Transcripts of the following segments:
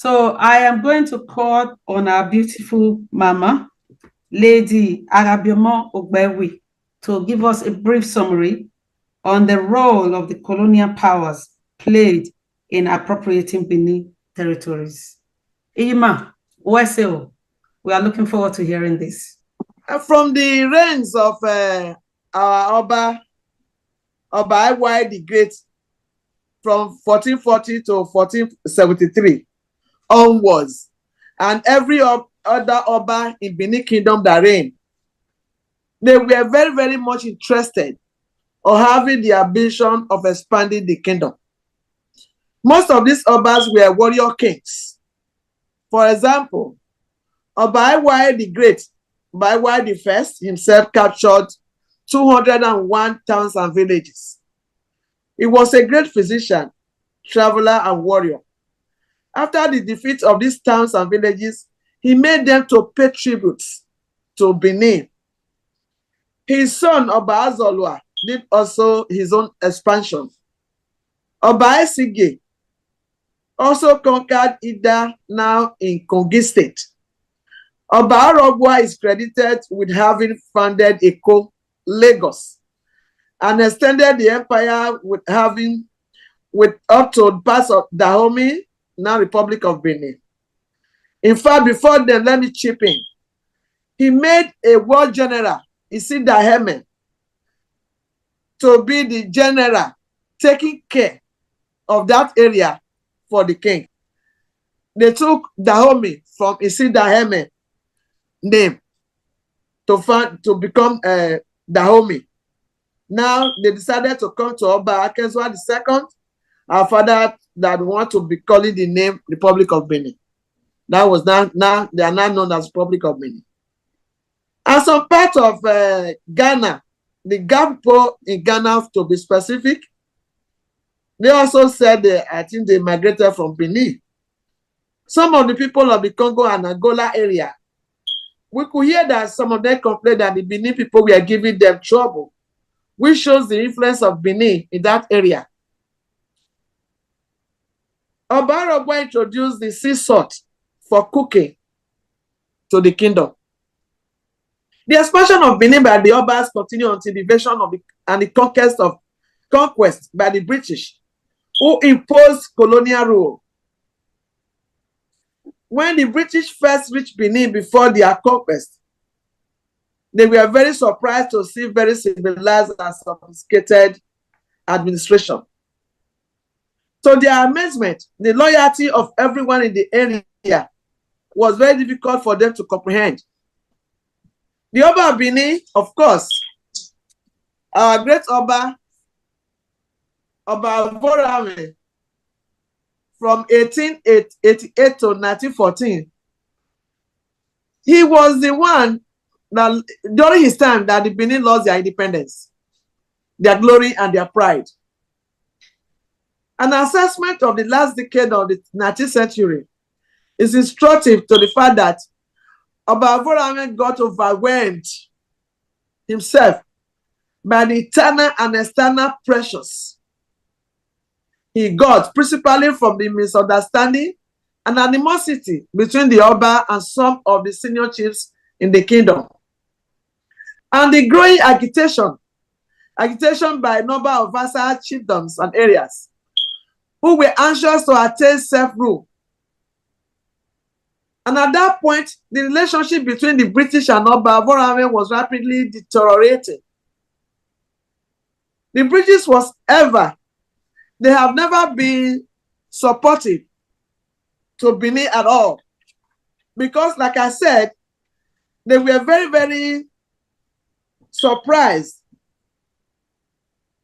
So I am going to call on our beautiful mama, Lady Aghabiomon Ogbeiwi, to give us a brief summary on the role of the colonial powers played in appropriating Benin territories. Ima, Weseo, we are looking forward to hearing this. From the reigns of our Oba Aghabiomon the Great, from 1440 to 1473 onwards, and every other Oba in Benin Kingdom that reigned, they were very, very much interested or having the ambition of expanding the kingdom. Most of these Obas were warrior kings. For example, Oba Aghabiomon the Great, Oba Aghabiomon the First himself captured 201 towns and villages. He was a great physician, traveler, and warrior. After the defeat of these towns and villages, he made them to pay tributes to Benin. His son, Oba Azolua, did also his own expansion. Oba Esige also conquered Ida, now in Kogi State. Oba Arogwa is credited with having founded Eko, Lagos, and extended the empire with up to parts of Dahomey, now Republic of Benin. In fact, before then, let me chip in. He made a war general, Isida Heme, to be the general taking care of that area for the king. They took Dahomey from Isida Heme name to become Dahomey. Now they decided to come to Oba Akenzwa II, our father, that want to be calling the name Republic of Benin. That was now they are now known as Republic of Benin. And some part of Ghana, the Gampo in Ghana, to be specific, they also said I think they migrated from Benin. Some of the people of the Congo and Angola area, we could hear that some of them complained that the Benin people were giving them trouble, which shows the influence of Benin in that area. Oba Arogwa introduced the sea salt for cooking to the kingdom. The expansion of Benin by the Obas continued until the invasion of and the conquest by the British, who imposed colonial rule. When the British first reached Benin before their conquest, they were very surprised to see very civilized and sophisticated administration. To their amazement, the loyalty of everyone in the area was very difficult for them to comprehend. The Oba of Benin, of course, our great Oba Vorame, from 1888 to 1914, he was the one that during his time that the Benin lost their independence, their glory and their pride. An assessment of the last decade of the 19th century is instructive to the fact that Oba Vorame got overwhelmed himself by the internal and external pressures he got, principally from the misunderstanding and animosity between the Oba and some of the senior chiefs in the kingdom, and the growing agitation by a number of vassal chiefdoms and areas who were anxious to attain self-rule. And at that point, the relationship between the British and Oba Vorame was rapidly deteriorating. The British they have never been supportive to Benin at all. Because, like I said, they were very, very surprised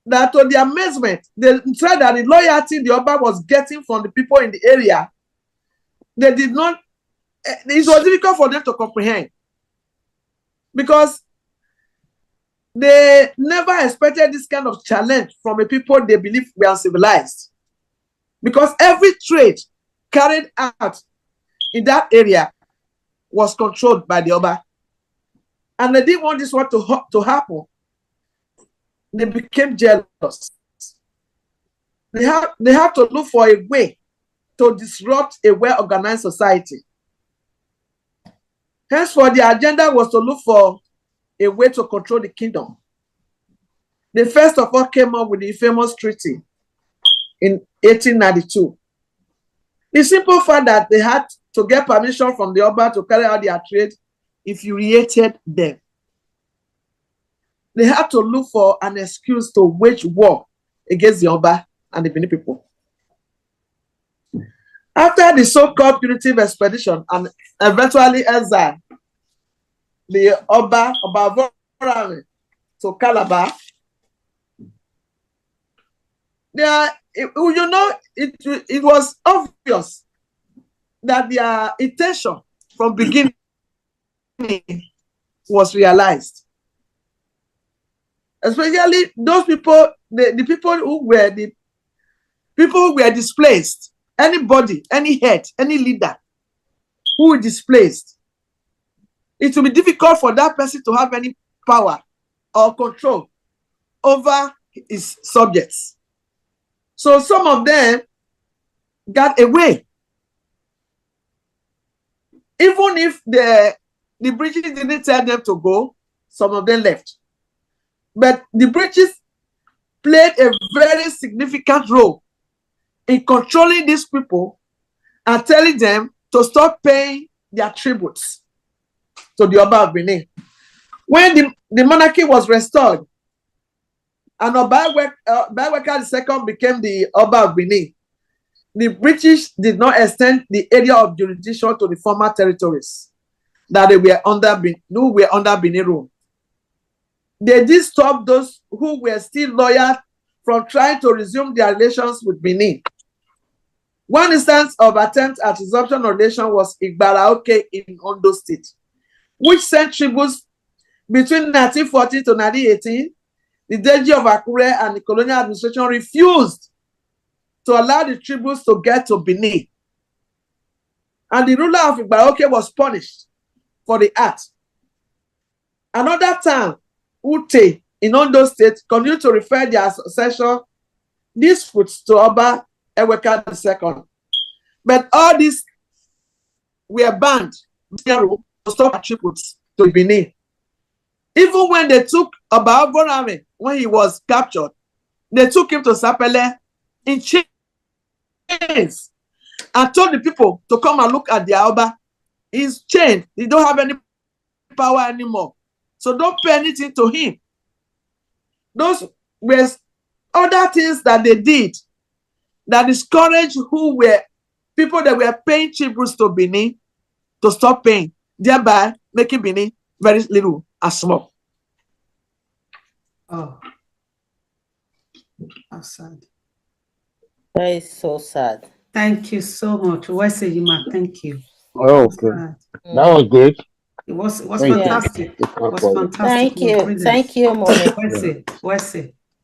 that, to their amazement, they said that the loyalty the Oba was getting from the people in the area, they did not, it was difficult for them to comprehend. Because they never expected this kind of challenge from a people they believe were uncivilized. Because every trade carried out in that area was controlled by the Oba. And they didn't want this one to happen. They became jealous. They have to look for a way to disrupt a well-organized society. Henceforth, the agenda was to look for a way to control the kingdom. They first of all came up with the famous treaty in 1892. The simple fact that they had to get permission from the Oba to carry out their trade infuriated them. They had to look for an excuse to wage war against the Oba and the Benin people. After the so-called punitive expedition and eventually exile, the Oba to Calabar, it was obvious that their intention from beginning was realized. Especially those people, the people who were displaced. Anybody, any head, any leader who is displaced, it will be difficult for that person to have any power or control over his subjects. So some of them got away. Even if the British didn't tell them to go, some of them left. But the British played a very significant role in controlling these people and telling them to stop paying their tributes to the Oba of Benin. When the monarchy was restored and Ogbeiwi II became the Oba of Benin, the British did not extend the area of jurisdiction to the former territories that they were under Benin rule. They did stop those who were still loyal from trying to resume their relations with Benin. One instance of attempt at resumption of relation was Aghabiomon in Ondo State, which sent tributes between 1914 to 1918. The Deji of Akure and the colonial administration refused to allow the tributes to get to Benin. And the ruler of Aghabiomon was punished for the act. Another town, Ute, in Ondo State, continued to refer their succession disputes to Oba Eweka II. But all these were banned to stop tributes to Benin. Even when they took Oba Ogbeiwi, when he was captured, they took him to Sapele in chains and told the people to come and look at their Oba. He's chained. He don't have any power anymore. So don't pay anything to him. Those were other things that they did that discouraged who were people that were paying tributes to Benin to stop paying, thereby making Benin very little and small. Oh, how sad. That is so sad. Thank you so much. Wese Yima, thank you. Oh, okay. That was great. It was Thank you. fantastic. It was fantastic. Thank It was you. brilliant. Thank you, Mommy. Wese.